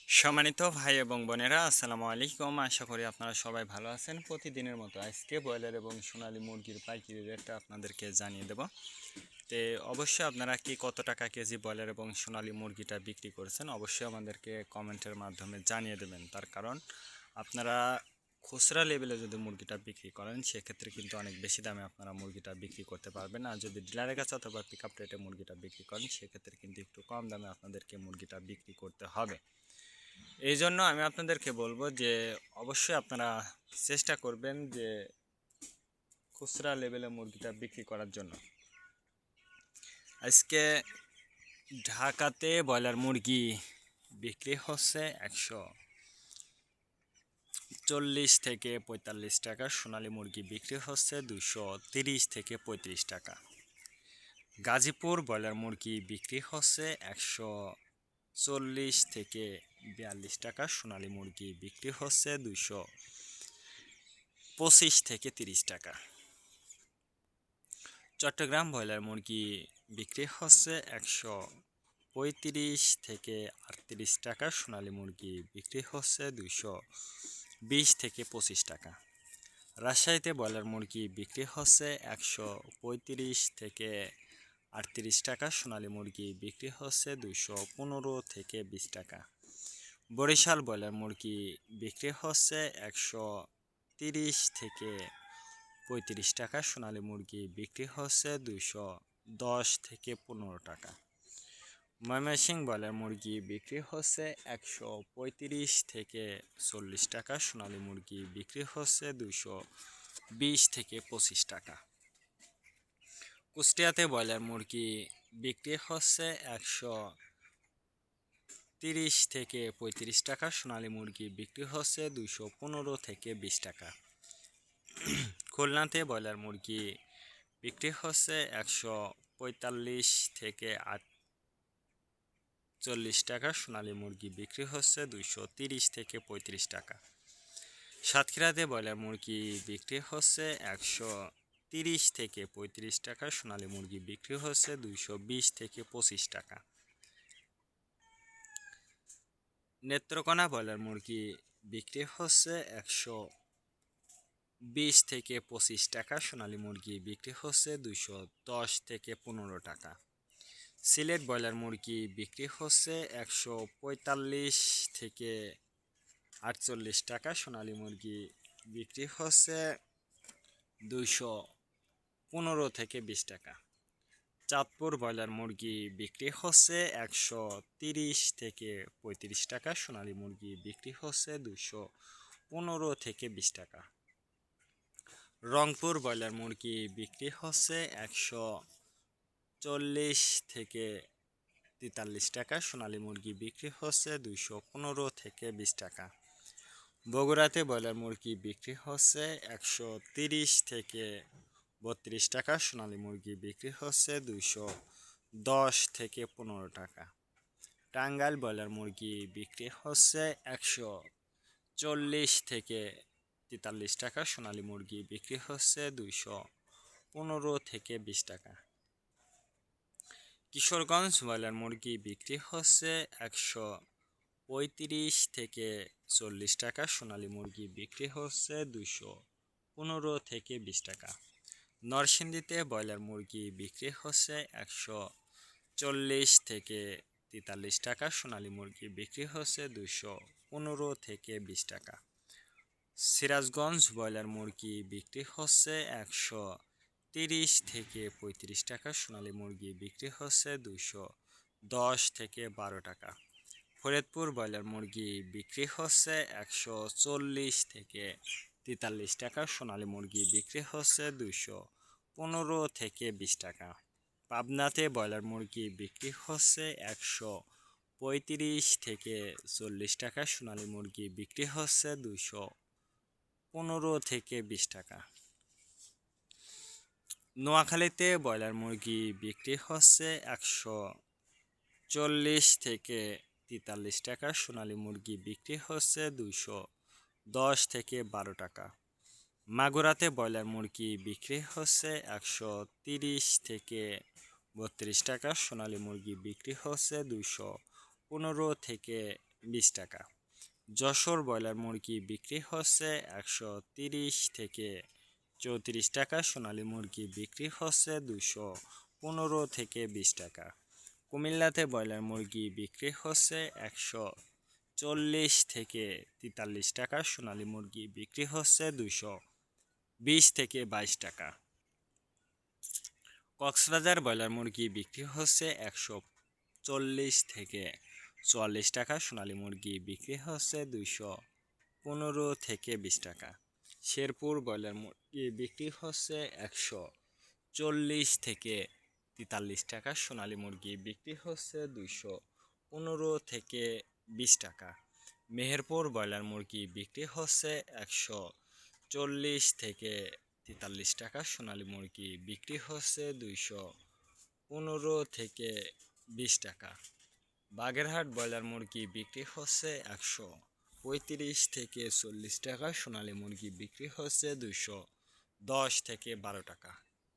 সম্মানিত ভাই এবং বোনেরা, আসসালামু আলাইকুম। আশা করি আপনারা সবাই ভালো আছেন। প্রতিদিনের মতো আজকে ব্রয়লার এবং সোনালী মুরগির পাইকারি রেটটা আপনাদেরকে জানিয়ে দেব। তো অবশ্যই আপনারা কি কত টাকা কেজি ব্রয়লার এবং সোনালী মুরগিটা বিক্রি করছেন অবশ্যই আমাদেরকে কমেন্টের মাধ্যমে জানিয়ে দেবেন। তার কারণ আপনারা খুচরা লেভেলে যদি মুরগিটা বিক্রি করেন সেক্ষেত্রে কিন্তু অনেক বেশি দামে আপনারা মুরগিটা বিক্রি করতে পারবেন। আর যদি ডিলারের কাছে অথবা পিক আপ রেটে মুরগিটা বিক্রি করেন সেক্ষেত্রে কিন্তু একটু কম দামে আপনাদেরকে মুরগিটা বিক্রি করতে হবে। এই জন্য আমি আপনাদেরকে বলবো যে অবশ্যই আপনারা চেষ্টা করবেন যে খুচরা লেভেলে মুরগিটা বিক্রি করার জন্য। আজকে ঢাকাতে ব্রয়লার মুরগি বিক্রি হচ্ছে 140 থেকে 45 টাকা, সোনালী মুরগি বিক্রি হচ্ছে 230 থেকে 35 টাকা। গাজীপুর ব্রয়লার মুরগি বিক্রি হচ্ছে 140 থেকে 42 টাকা, সোনালী মুরগি বিক্রি হচ্ছে 225 থেকে 30 টাকা। চট্টগ্রাম ব্রয়লার মুরগি বিক্রি হচ্ছে 135 থেকে 38 টাকা, সোনালী মুরগি বিক্রি হচ্ছে 220 থেকে 25 টাকা। রাজশাহীতে ব্রয়লার মুরগি বিক্রি হচ্ছে 135 থেকে 38 টাকা, সোনালী মুরগি বিক্রি হচ্ছে 215 থেকে 20 টাকা। বরিশাল ব্রয়লার মুরগি বিক্রি হচ্ছে 130 থেকে 35 টাকা, সোনালী মুরগি বিক্রি হচ্ছে 210 থেকে 15 টাকা। ময়মনসিংহ ব্রয়লার মুরগি বিক্রি হচ্ছে 135 থেকে 40 টাকা, সোনালী মুরগি বিক্রি হচ্ছে 220 থেকে 25 টাকা। কুষ্টিয়াতে ব্রয়লার মুরগি বিক্রি হচ্ছে 130 থেকে 35 টাকা, সোনালী মুরগি বিক্রি হচ্ছে 215 থেকে 20 টাকা। খুলনাতে ব্রয়লার মুরগি বিক্রি হচ্ছে 145 থেকে 48 টাকা, সোনালী মুরগি বিক্রি হচ্ছে 230 থেকে 35 টাকা। সাতক্ষীরাতে ব্রয়লার মুরগি বিক্রি হচ্ছে 130 থেকে 35 টাকা, সোনালী মুরগি বিক্রি হচ্ছে 220 থেকে 25 টাকা। নেত্রকোনা ব্রয়লার মুরগি বিক্রি হচ্ছে 120 থেকে 25 টাকা, সোনালী মুরগি বিক্রি হচ্ছে 210 থেকে 15 টাকা। সিলেট ব্রয়লার মুরগি বিক্রি হচ্ছে 145 থেকে 48 টাকা, সোনালী মুরগি বিক্রি হচ্ছে 215 থেকে 20 টাকা। চাঁদপুর ব্রয়লার মুরগি বিক্রি হচ্ছে 130 থেকে 35 টাকা, সোনালী মুরগি বিক্রি হচ্ছে 215 থেকে 20 টাকা। রংপুর ব্রয়লার মুরগি বিক্রি হচ্ছে 140 থেকে 43 টাকা, সোনালী মুরগি বিক্রি হচ্ছে 215 থেকে 20 টাকা। বগুড়াতে ব্রয়লার মুরগি বিক্রি হচ্ছে 130 থেকে 32 টাকা, সোনালী মুরগি বিক্রি হচ্ছে 210 থেকে 15 টাকা। টাঙ্গাইল ব্রয়লার মুরগি বিক্রি হচ্ছে 140 থেকে 43 টাকা, সোনালী মুরগি বিক্রি হচ্ছে 215 থেকে 20 টাকা। কিশোরগঞ্জ ব্রয়লার মুরগি বিক্রি হচ্ছে 135 থেকে 40 টাকা, সোনালী মুরগি বিক্রি হচ্ছে 215 থেকে 20 টাকা। নরসিংদীতে ব্রয়লার মুরগি বিক্রি হচ্ছে 140 থেকে 43 টাকা, সোনালী মুরগি বিক্রি হচ্ছে 215 থেকে 20 টাকা। সিরাজগঞ্জ ব্রয়লার মুরগি বিক্রি হচ্ছে 130 থেকে 35 টাকা, সোনালী মুরগি বিক্রি হচ্ছে 210 থেকে 12 টাকা। ফরিদপুর ব্রয়লার মুরগি বিক্রি হচ্ছে 140 থেকে 43 টাকা, সোনালী মুরগি বিক্রি হচ্ছে 215 থেকে 20 টাকা। পাবনাতে ব্রয়লার মুরগি বিক্রি হচ্ছে 135 থেকে 40 টাকা, সোনালী মুরগি বিক্রি হচ্ছে 215 থেকে 20 টাকা। নোয়াখালীতে ব্রয়লার মুরগি বিক্রি হচ্ছে 140 থেকে 43 টাকা, সোনালী মুরগি বিক্রি হচ্ছে 210 থেকে 12 টাকা। মাগুরাতে ব্রয়লার মুরগি বিক্রি হচ্ছে 130 থেকে 32 টাকা, সোনালী মুরগি বিক্রি হচ্ছে 215 থেকে 20 টাকা। যশোর ব্রয়লার মুরগি বিক্রি হচ্ছে 130 থেকে 34 টাকা। সোনালী মুরগি বিক্রি হচ্ছে 215 থেকে 20 টাকা। কুমিল্লাতে ব্রয়লার মুরগি বিক্রি হচ্ছে 140 থেকে 43 টাকা। সোনালী মুরগি বিক্রি হচ্ছে 220 থেকে 22 টাকা। কক্সবাজার ব্রয়লার মুরগি বিক্রি হচ্ছে 140 থেকে 44 টাকা। সোনালী মুরগি বিক্রি হচ্ছে 215 থেকে 20 টাকা। শেরপুর ব্রয়লার মুরগি বিক্রি হচ্ছে 140 থেকে 43 টাকা। সোনালী মুরগি বিক্রি হচ্ছে 215 থেকে 20 টাকা। মেহেরপুর ব্রয়লার মুরগি বিক্রি হচ্ছে 140 থেকে 43 টাকা। সোনালী মুরগি বিক্রি হচ্ছে 215 থেকে 20 টাকা। বাগেরহাট ব্রয়লার মুরগি বিক্রি হচ্ছে 135 থেকে 40 টাকা। সোনালী মুরগি বিক্রি হচ্ছে 210 থেকে 12 টাকা।